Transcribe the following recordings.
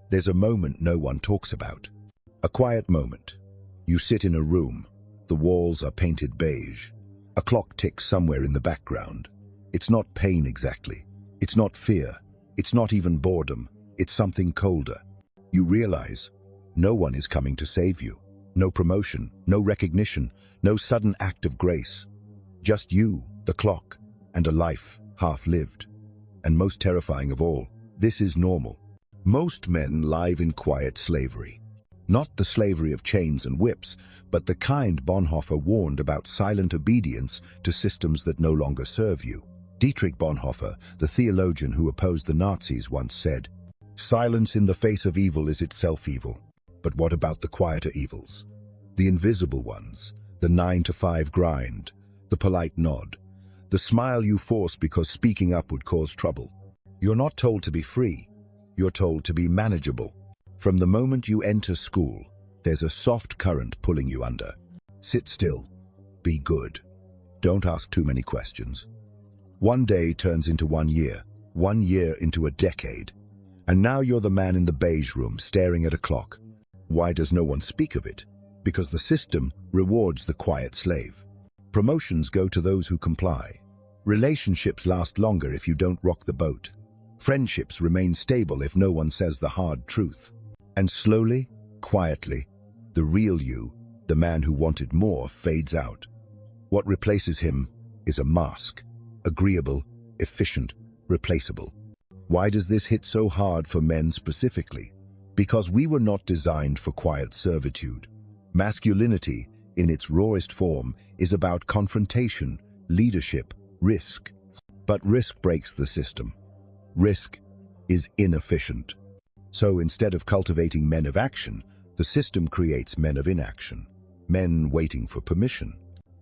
There's a moment no one talks about. A quiet moment. You sit in a room. The walls are painted beige. A clock ticks somewhere in the background. It's not pain exactly. It's not fear. It's not even boredom. It's something colder. You realize no one is coming to save you. No promotion, no recognition, no sudden act of grace. Just you, the clock, and a life half-lived. And most terrifying of all, this is normal. Most men live in quiet slavery. Not the slavery of chains and whips, but the kind Bonhoeffer warned about: silent obedience to systems that no longer serve you. Dietrich Bonhoeffer, the theologian who opposed the Nazis, once said, "Silence in the face of evil is itself evil. But what about the quieter evils? The invisible ones, the 9-to-5 grind, the polite nod, the smile you force because speaking up would cause trouble. You're not told to be free, you're told to be manageable. From the moment you enter school, there's a soft current pulling you under. Sit still, be good, don't ask too many questions." One day turns into 1 year into a decade, and now you're the man in the beige room staring at a clock. Why does no one speak of it? Because the system rewards the quiet slave. Promotions go to those who comply. Relationships last longer if you don't rock the boat. Friendships remain stable if no one says the hard truth. And slowly, quietly, the real you, the man who wanted more, fades out. What replaces him is a mask. Agreeable, efficient, replaceable. Why does this hit so hard for men specifically? Because we were not designed for quiet servitude. Masculinity, in its rawest form, is about confrontation, leadership, risk. But risk breaks the system. Risk is inefficient. So instead of cultivating men of action, the system creates men of inaction. Men waiting for permission.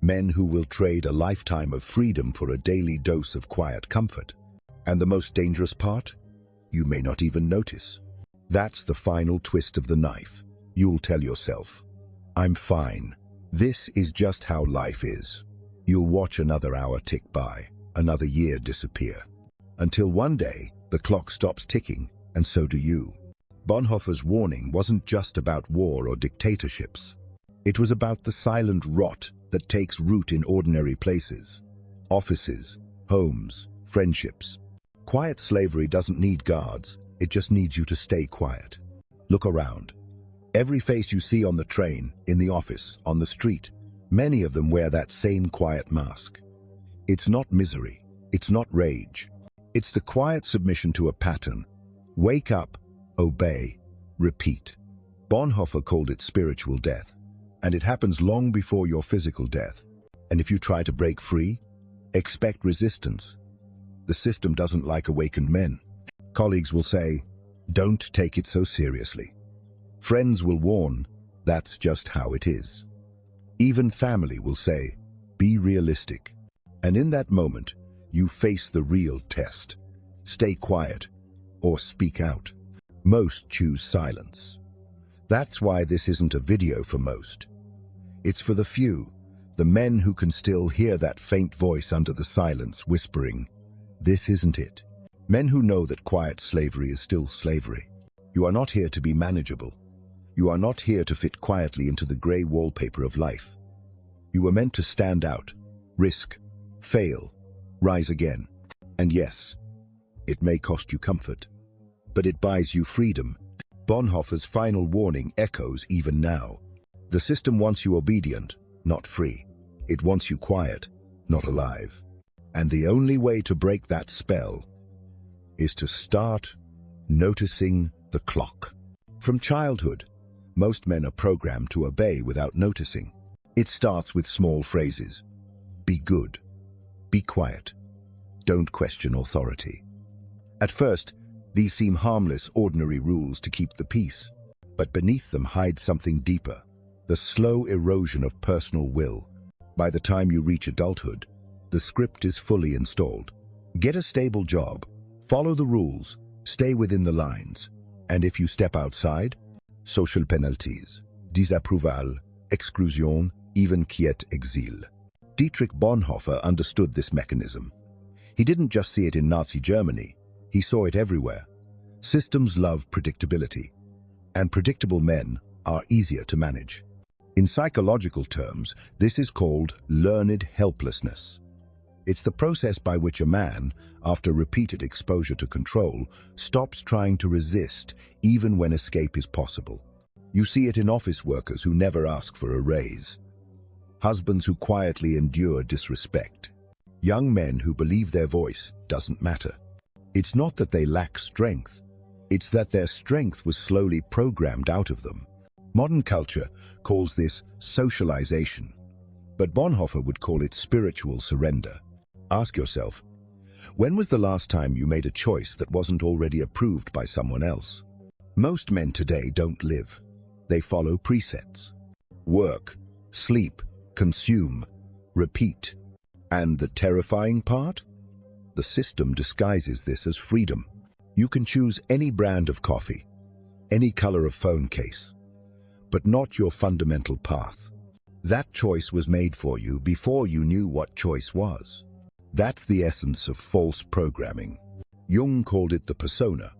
Men who will trade a lifetime of freedom for a daily dose of quiet comfort. And the most dangerous part? You may not even notice. That's the final twist of the knife. You'll tell yourself, "I'm fine. This is just how life is." You'll watch another hour tick by, another year disappear. Until one day, the clock stops ticking, and so do you. Bonhoeffer's warning wasn't just about war or dictatorships. It was about the silent rot that takes root in ordinary places. Offices, homes, friendships. Quiet slavery doesn't need guards. It just needs you to stay quiet. Look around. Every face you see on the train, in the office, on the street, many of them wear that same quiet mask. It's not misery. It's not rage. It's the quiet submission to a pattern. Wake up, obey, repeat. Bonhoeffer called it spiritual death, and it happens long before your physical death. And if you try to break free, expect resistance. The system doesn't like awakened men. Colleagues will say, "Don't take it so seriously." Friends will warn, "That's just how it is." Even family will say, "Be realistic." And in that moment, you face the real test. Stay quiet or speak out. Most choose silence. That's why this isn't a video for most. It's for the few, the men who can still hear that faint voice under the silence whispering, "This isn't it." Men who know that quiet slavery is still slavery. You are not here to be manageable. You are not here to fit quietly into the gray wallpaper of life. You were meant to stand out, risk, fail, rise again. And yes, it may cost you comfort, but it buys you freedom. Bonhoeffer's final warning echoes even now. The system wants you obedient, not free. It wants you quiet, not alive. And the only way to break that spell is to start noticing the clock. From childhood, most men are programmed to obey without noticing. It starts with small phrases. Be good. Be quiet. Don't question authority. At first, these seem harmless, ordinary rules to keep the peace. But beneath them hides something deeper, the slow erosion of personal will. By the time you reach adulthood, the script is fully installed. Get a stable job. Follow the rules, stay within the lines, and if you step outside, social penalties, disapproval, exclusion, even quiet exil. Dietrich Bonhoeffer understood this mechanism. He didn't just see it in Nazi Germany, he saw it everywhere. Systems love predictability, and predictable men are easier to manage. In psychological terms, this is called learned helplessness. It's the process by which a man, after repeated exposure to control, stops trying to resist even when escape is possible. You see it in office workers who never ask for a raise, husbands who quietly endure disrespect, young men who believe their voice doesn't matter. It's not that they lack strength, it's that their strength was slowly programmed out of them. Modern culture calls this socialization, but Bonhoeffer would call it spiritual surrender. Ask yourself, when was the last time you made a choice that wasn't already approved by someone else? Most men today don't live. They follow presets. Work, sleep, consume, repeat. And the terrifying part? The system disguises this as freedom. You can choose any brand of coffee, any color of phone case, but not your fundamental path. That choice was made for you before you knew what choice was. That's the essence of false programming. Jung called it the persona,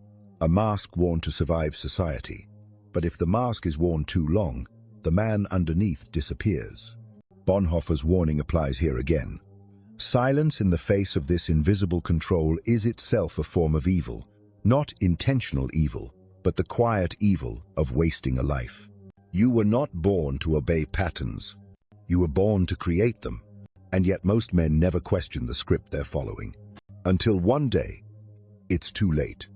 a mask worn to survive society. But if the mask is worn too long, the man underneath disappears. Bonhoeffer's warning applies here again. Silence in the face of this invisible control is itself a form of evil. Not intentional evil, but the quiet evil of wasting a life. You were not born to obey patterns. You were born to create them. And yet most men never question the script they're following. Until one day, it's too late.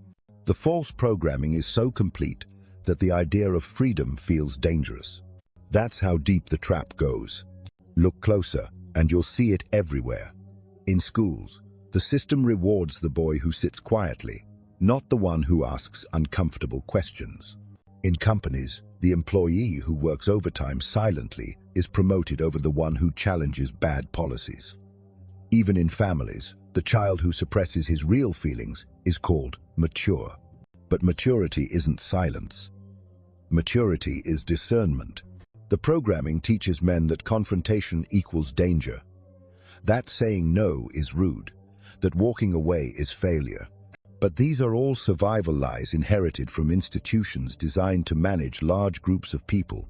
The false programming is so complete that the idea of freedom feels dangerous. That's how deep the trap goes. Look closer, and you'll see it everywhere. In schools, the system rewards the boy who sits quietly, not the one who asks uncomfortable questions. In companies, the employee who works overtime silently is promoted over the one who challenges bad policies. Even in families, the child who suppresses his real feelings is called mature. But maturity isn't silence. Maturity is discernment. The programming teaches men that confrontation equals danger, that saying no is rude, that walking away is failure. But these are all survival lies inherited from institutions designed to manage large groups of people.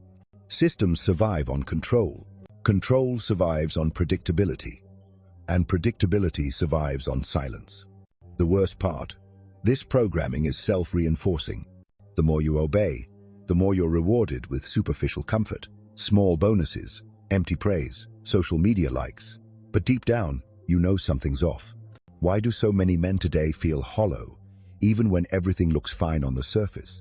Systems survive on control. Control survives on predictability. And predictability survives on silence. The worst part, this programming is self-reinforcing. The more you obey, the more you're rewarded with superficial comfort, small bonuses, empty praise, social media likes. But deep down, you know something's off. Why do so many men today feel hollow, even when everything looks fine on the surface?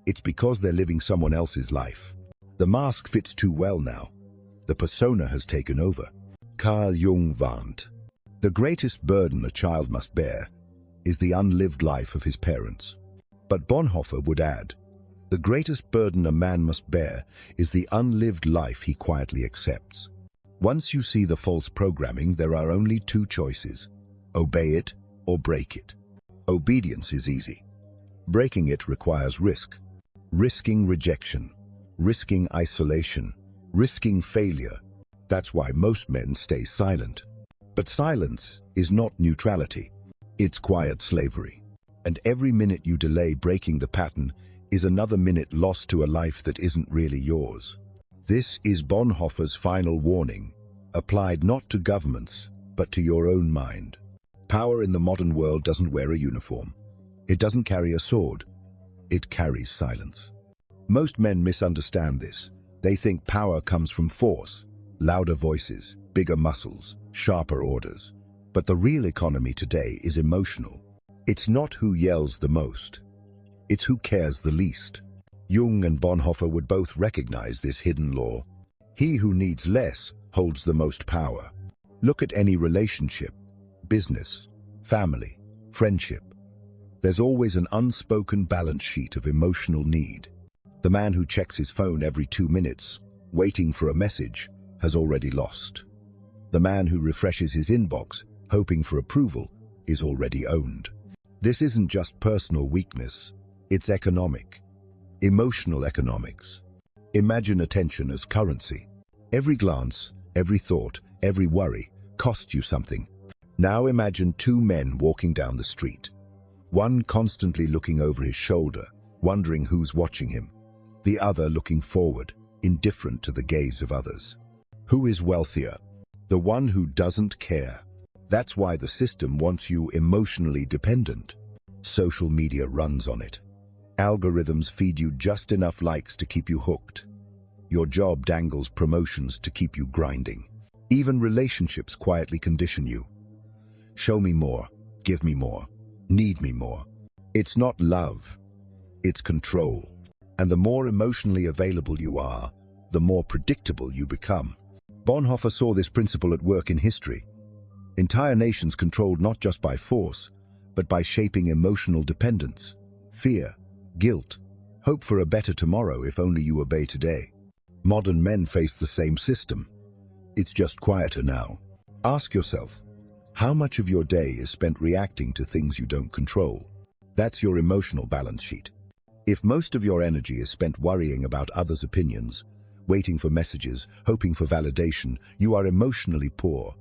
It's because they're living someone else's life. The mask fits too well now. The persona has taken over. Carl Jung warned, the greatest burden a child must bear is the unlived life of his parents. But Bonhoeffer would add, the greatest burden a man must bear is the unlived life he quietly accepts. Once you see the false programming, there are only two choices. Obey it or break it. Obedience is easy. Breaking it requires risk. Risking rejection, risking isolation, risking failure. That's why most men stay silent. But silence is not neutrality. It's quiet slavery. And every minute you delay breaking the pattern is another minute lost to a life that isn't really yours. This is Bonhoeffer's final warning, applied not to governments, but to your own mind. Power in the modern world doesn't wear a uniform. It doesn't carry a sword. It carries silence. Most men misunderstand this. They think power comes from force, louder voices, bigger muscles, sharper orders. But the real economy today is emotional. It's not who yells the most. It's who cares the least. Jung and Bonhoeffer would both recognize this hidden law. He who needs less holds the most power. Look at any relationship, business, family, friendship. There's always an unspoken balance sheet of emotional need. The man who checks his phone every 2 minutes, waiting for a message, has already lost. The man who refreshes his inbox, hoping for approval, is already owned. This isn't just personal weakness, it's economic, emotional economics. Imagine attention as currency. Every glance, every thought, every worry costs you something. Now imagine two men walking down the street. One constantly looking over his shoulder, wondering who's watching him. The other looking forward, indifferent to the gaze of others. Who is wealthier? The one who doesn't care. That's why the system wants you emotionally dependent. Social media runs on it. Algorithms feed you just enough likes to keep you hooked. Your job dangles promotions to keep you grinding. Even relationships quietly condition you. Show me more, give me more, need me more. It's not love, it's control. And the more emotionally available you are, the more predictable you become. Bonhoeffer saw this principle at work in history. Entire nations controlled not just by force, but by shaping emotional dependence, fear, guilt, hope for a better tomorrow if only you obey today. Modern men face the same system. It's just quieter now. Ask yourself, how much of your day is spent reacting to things you don't control? That's your emotional balance sheet. If most of your energy is spent worrying about others' opinions, waiting for messages, hoping for validation, you are emotionally poor.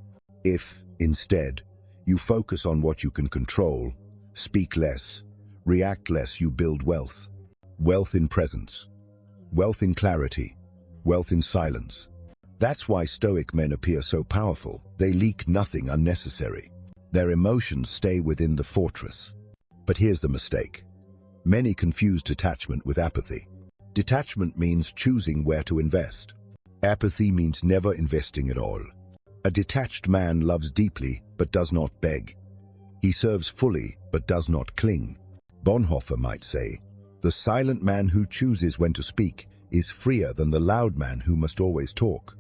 If, instead, you focus on what you can control, speak less, react less, you build wealth. Wealth in presence, wealth in clarity, wealth in silence. That's why Stoic men appear so powerful. They leak nothing unnecessary. Their emotions stay within the fortress. But here's the mistake. Many confuse detachment with apathy. Detachment means choosing where to invest. Apathy means never investing at all. A detached man loves deeply, but does not beg. He serves fully, but does not cling. Bonhoeffer might say, the silent man who chooses when to speak is freer than the loud man who must always talk.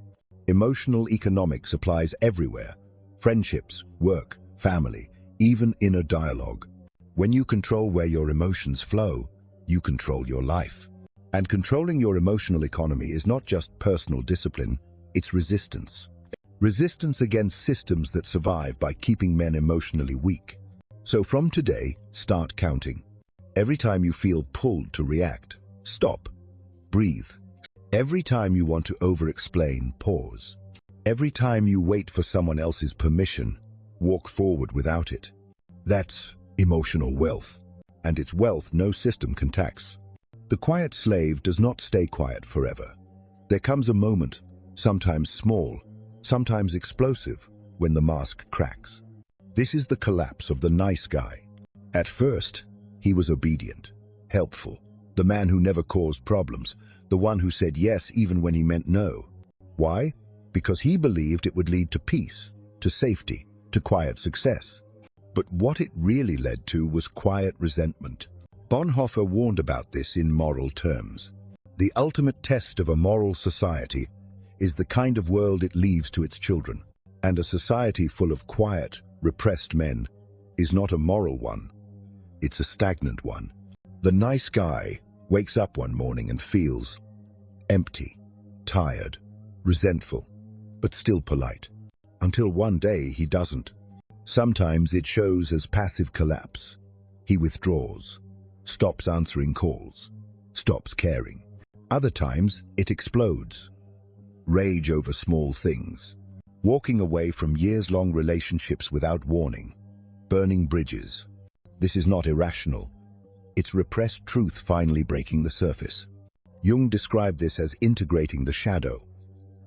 Emotional economics applies everywhere. Friendships, work, family, even inner dialogue. When you control where your emotions flow, you control your life. And controlling your emotional economy is not just personal discipline, it's resistance. Resistance against systems that survive by keeping men emotionally weak. So from today, start counting. Every time you feel pulled to react, stop, breathe. Every time you want to over-explain, pause. Every time you wait for someone else's permission, walk forward without it. That's emotional wealth, and it's wealth no system can tax. The quiet slave does not stay quiet forever. There comes a moment, sometimes small, sometimes explosive, when the mask cracks. This is the collapse of the nice guy. At first, he was obedient, helpful, the man who never caused problems, the one who said yes even when he meant no. Why? Because he believed it would lead to peace, to safety, to quiet success. But what it really led to was quiet resentment. Bonhoeffer warned about this in moral terms. The ultimate test of a moral society is the kind of world it leaves to its children. And a society full of quiet, repressed men is not a moral one. It's a stagnant one. The nice guy wakes up one morning and feels empty, tired, resentful, but still polite. Until one day he doesn't. Sometimes it shows as passive collapse. He withdraws, stops answering calls, stops caring. Other times it explodes. Rage over small things. Walking away from years-long relationships without warning. Burning bridges. This is not irrational. It's repressed truth finally breaking the surface. Jung described this as integrating the shadow.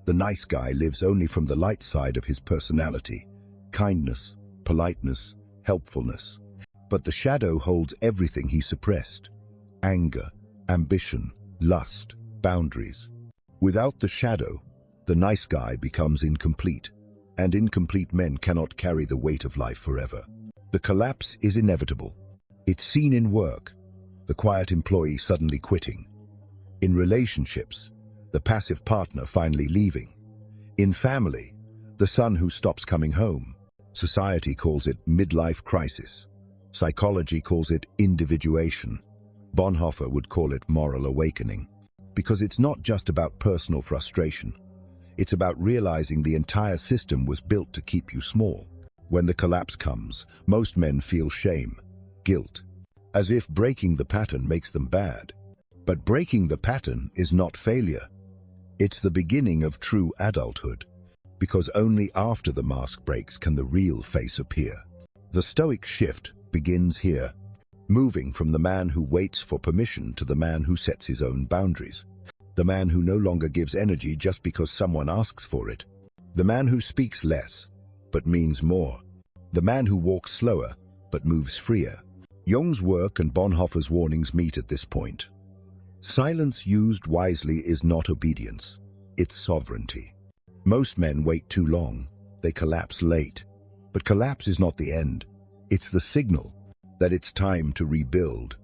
The nice guy lives only from the light side of his personality. Kindness, politeness, helpfulness. But the shadow holds everything he suppressed. Anger, ambition, lust, boundaries. Without the shadow, the nice guy becomes incomplete, and incomplete men cannot carry the weight of life forever. The collapse is inevitable. It's seen in work, the quiet employee suddenly quitting. In relationships, the passive partner finally leaving. In family, the son who stops coming home. Society calls it midlife crisis. Psychology calls it individuation. Bonhoeffer would call it moral awakening. Because it's not just about personal frustration. It's about realizing the entire system was built to keep you small. When the collapse comes, most men feel shame, guilt, as if breaking the pattern makes them bad. But breaking the pattern is not failure. It's the beginning of true adulthood. Because only after the mask breaks can the real face appear. The Stoic Shift begins here. moving from the man who waits for permission to the man who sets his own boundaries. The man who no longer gives energy just because someone asks for it. The man who speaks less, but means more. The man who walks slower, but moves freer. Jung's work and Bonhoeffer's warnings meet at this point. Silence used wisely is not obedience, it's sovereignty. Most men wait too long, they collapse late. But collapse is not the end, it's the signal that it's time to rebuild.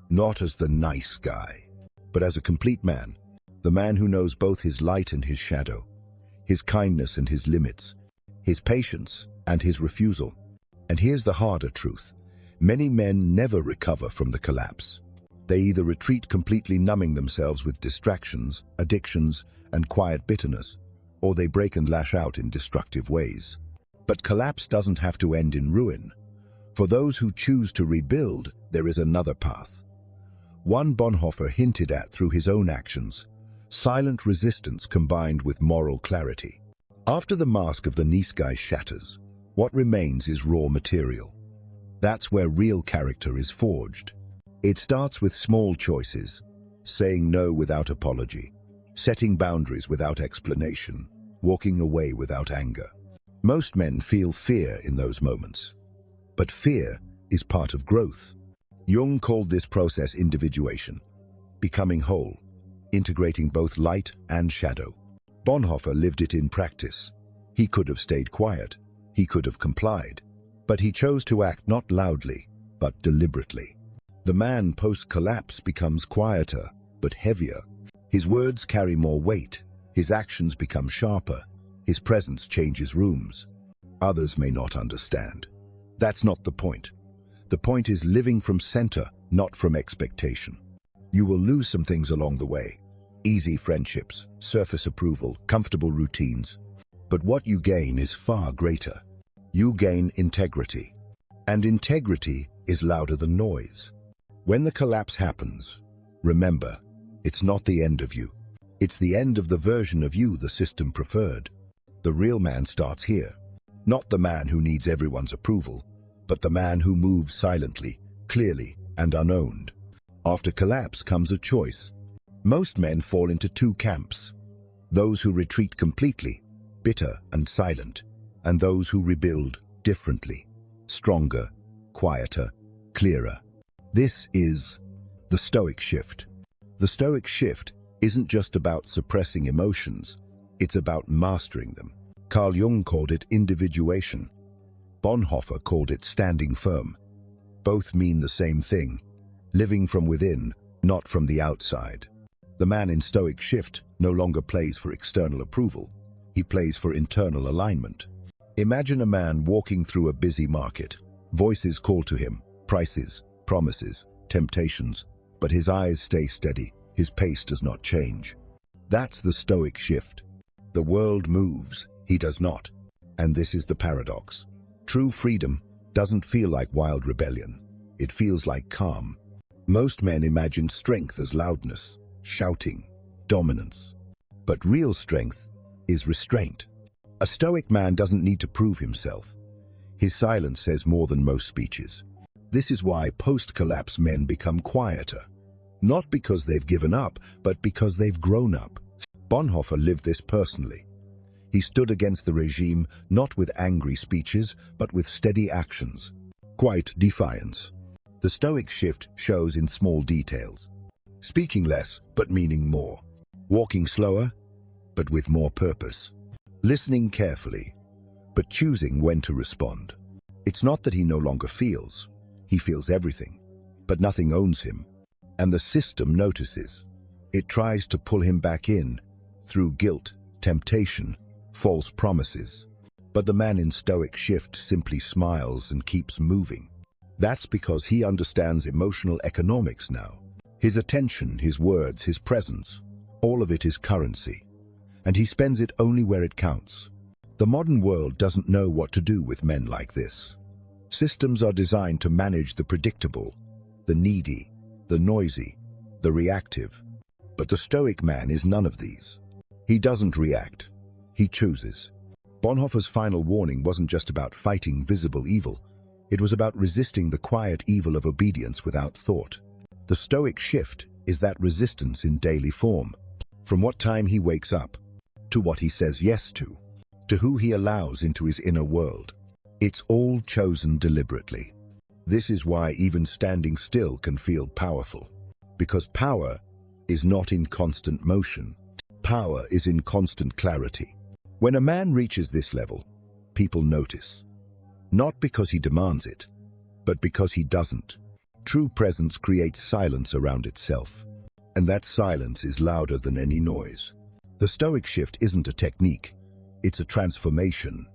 Not as the nice guy, but as a complete man. The man who knows both his light and his shadow, his kindness and his limits, his patience and his refusal. And here's the harder truth. Many men never recover from the collapse. They either retreat completely, numbing themselves with distractions, addictions, and quiet bitterness, or they break and lash out in destructive ways. But collapse doesn't have to end in ruin. For those who choose to rebuild, there is another path. One Bonhoeffer hinted at through his own actions: silent resistance combined with moral clarity. After the mask of the nice guy shatters, what remains is raw material. That's where real character is forged. It starts with small choices: saying no without apology, setting boundaries without explanation, walking away without anger. Most men feel fear in those moments. But fear is part of growth. Jung called this process individuation, becoming whole, integrating both light and shadow. Bonhoeffer lived it in practice. He could have stayed quiet, he could have complied, but he chose to act not loudly, but deliberately. The man post-collapse becomes quieter, but heavier. His words carry more weight, his actions become sharper, his presence changes rooms. Others may not understand. That's not the point. The point is living from center, not from expectation. You will lose some things along the way. Easy friendships, surface approval, comfortable routines. But what you gain is far greater. You gain integrity. And integrity is louder than noise. When the collapse happens, remember, it's not the end of you. It's the end of the version of you the system preferred. The real man starts here. Not the man who needs everyone's approval, but the man who moves silently, clearly, and unowned. After collapse comes a choice. Most men fall into two camps: those who retreat completely, bitter and silent, and those who rebuild differently, stronger, quieter, clearer. This is the Stoic Shift. The Stoic Shift isn't just about suppressing emotions, it's about mastering them. Carl Jung called it individuation. Bonhoeffer called it standing firm. Both mean the same thing: living from within, not from the outside. The man in Stoic Shift no longer plays for external approval. He plays for internal alignment. Imagine a man walking through a busy market. Voices call to him, prices, promises, temptations, but his eyes stay steady, his pace does not change. That's the Stoic Shift. The world moves, he does not. And this is the paradox. True freedom doesn't feel like wild rebellion. It feels like calm. Most men imagine strength as loudness, shouting, dominance. But real strength is restraint. A Stoic man doesn't need to prove himself. His silence says more than most speeches. This is why post-collapse men become quieter. Not because they've given up, but because they've grown up. Bonhoeffer lived this personally. He stood against the regime not with angry speeches, but with steady actions. Quiet defiance. The Stoic Shift shows in small details. Speaking less, but meaning more. Walking slower, but with more purpose. Listening carefully, but choosing when to respond. It's not that he no longer feels. He feels everything, but nothing owns him. And the system notices. It tries to pull him back in, through guilt, temptation, false promises. But the man in Stoic Shift simply smiles and keeps moving. That's because he understands emotional economics now. His attention, his words, his presence, all of it is currency. And he spends it only where it counts. The modern world doesn't know what to do with men like this. Systems are designed to manage the predictable, the needy, the noisy, the reactive. But the Stoic man is none of these. He doesn't react. He chooses. Bonhoeffer's final warning wasn't just about fighting visible evil. It was about resisting the quiet evil of obedience without thought. The Stoic Shift is that resistance in daily form. From what time he wakes up, to what he says yes to who he allows into his inner world. It's all chosen deliberately. This is why even standing still can feel powerful. Because power is not in constant motion. Power is in constant clarity. When a man reaches this level, people notice. Not because he demands it, but because he doesn't. True presence creates silence around itself, and that silence is louder than any noise. The Stoic Shift isn't a technique, it's a transformation.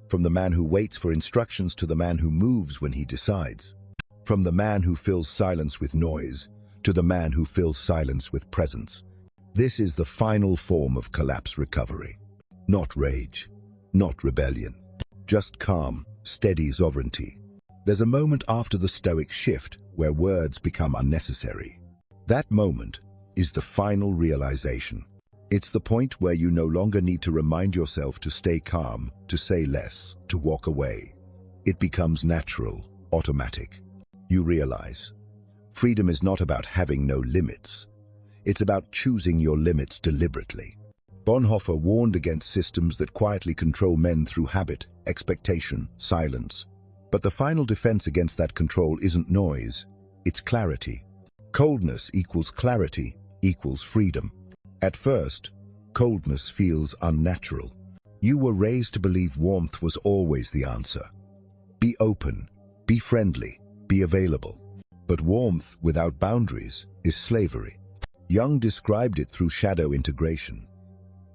From the man who waits for instructions to the man who moves when he decides. From the man who fills silence with noise to the man who fills silence with presence. This is the final form of collapse recovery. Not rage, not rebellion, just calm, steady sovereignty. There's a moment after the Stoic Shift where words become unnecessary. That moment is the final realization. It's the point where you no longer need to remind yourself to stay calm, to say less, to walk away. It becomes natural, automatic. You realize, freedom is not about having no limits. It's about choosing your limits deliberately. Bonhoeffer warned against systems that quietly control men through habit, expectation, silence. But the final defense against that control isn't noise, it's clarity. Coldness equals clarity equals freedom. At first, coldness feels unnatural. You were raised to believe warmth was always the answer. Be open, be friendly, be available. But warmth without boundaries is slavery. Jung described it through shadow integration.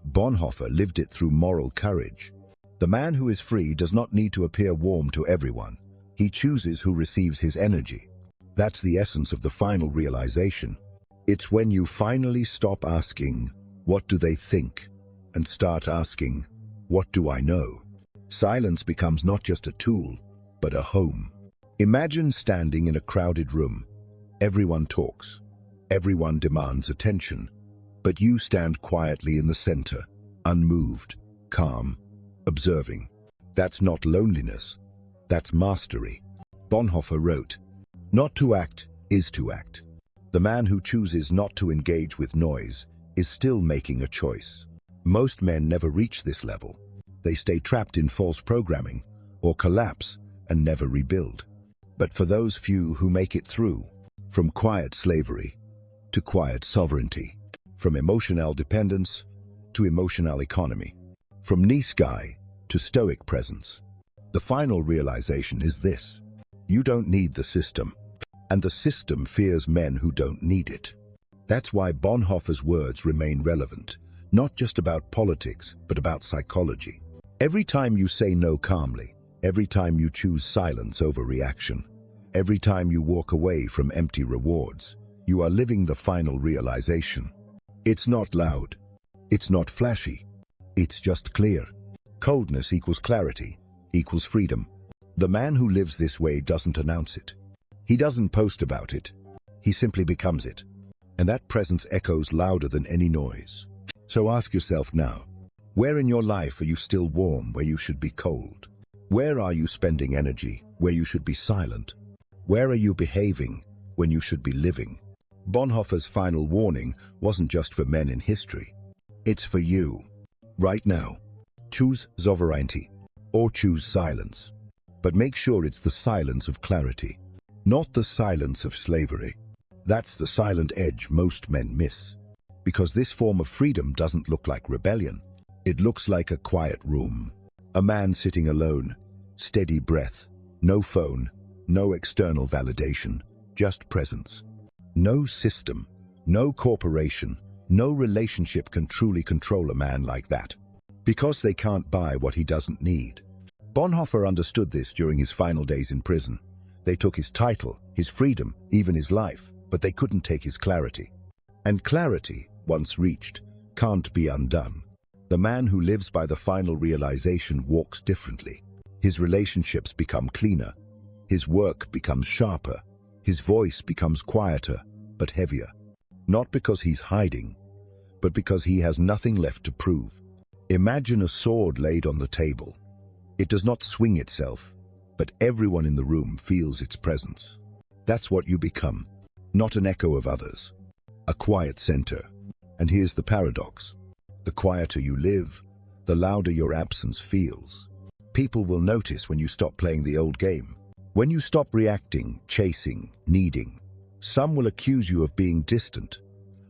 Bonhoeffer lived it through moral courage. The man who is free does not need to appear warm to everyone. He chooses who receives his energy. That's the essence of the final realization. It's when you finally stop asking, "What do they think?" and start asking, "What do I know?" Silence becomes not just a tool, but a home. Imagine standing in a crowded room. Everyone talks. Everyone demands attention. But you stand quietly in the center, unmoved, calm, observing. That's not loneliness. That's mastery. Bonhoeffer wrote, "Not to act is to act." The man who chooses not to engage with noise is still making a choice. Most men never reach this level. They stay trapped in false programming or collapse and never rebuild. But for those few who make it through, from quiet slavery to quiet sovereignty, from emotional dependence to emotional economy, from Niskai to stoic presence, the final realization is this: you don't need the system. And the system fears men who don't need it. That's why Bonhoeffer's words remain relevant, not just about politics, but about psychology. Every time you say no calmly, every time you choose silence over reaction, every time you walk away from empty rewards, you are living the final realization. It's not loud. It's not flashy. It's just clear. Coldness equals clarity, equals freedom. The man who lives this way doesn't announce it. He doesn't post about it. He simply becomes it. And that presence echoes louder than any noise. So ask yourself now, where in your life are you still warm where you should be cold? Where are you spending energy where you should be silent? Where are you behaving when you should be living? Bonhoeffer's final warning wasn't just for men in history. It's for you. Right now. Choose sovereignty or choose silence. But make sure it's the silence of clarity. Not the silence of slavery. That's the silent edge most men miss. Because this form of freedom doesn't look like rebellion. It looks like a quiet room. A man sitting alone, steady breath, no phone, no external validation, just presence. No system, no corporation, no relationship can truly control a man like that. Because they can't buy what he doesn't need. Bonhoeffer understood this during his final days in prison. They took his title, his freedom, even his life, but they couldn't take his clarity. And clarity, once reached, can't be undone. The man who lives by the final realization walks differently. His relationships become cleaner. His work becomes sharper. His voice becomes quieter, but heavier. Not because he's hiding, but because he has nothing left to prove. Imagine a sword laid on the table. It does not swing itself, but everyone in the room feels its presence. That's what you become, not an echo of others, a quiet center. And here's the paradox. The quieter you live, the louder your absence feels. People will notice when you stop playing the old game, when you stop reacting, chasing, needing. Some will accuse you of being distant.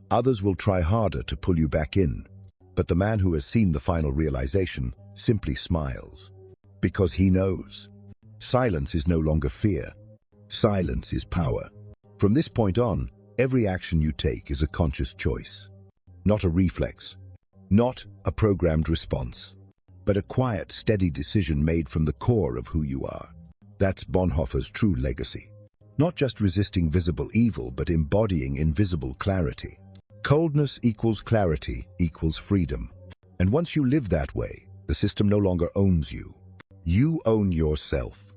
Others will try harder to pull you back in. But the man who has seen the final realization simply smiles, because he knows. Silence is no longer fear. Silence is power. From this point on, every action you take is a conscious choice. Not a reflex, not a programmed response, but a quiet, steady decision made from the core of who you are. That's Bonhoeffer's true legacy. Not just resisting visible evil, but embodying invisible clarity. Coldness equals clarity equals freedom. And once you live that way, the system no longer owns you. You own yourself.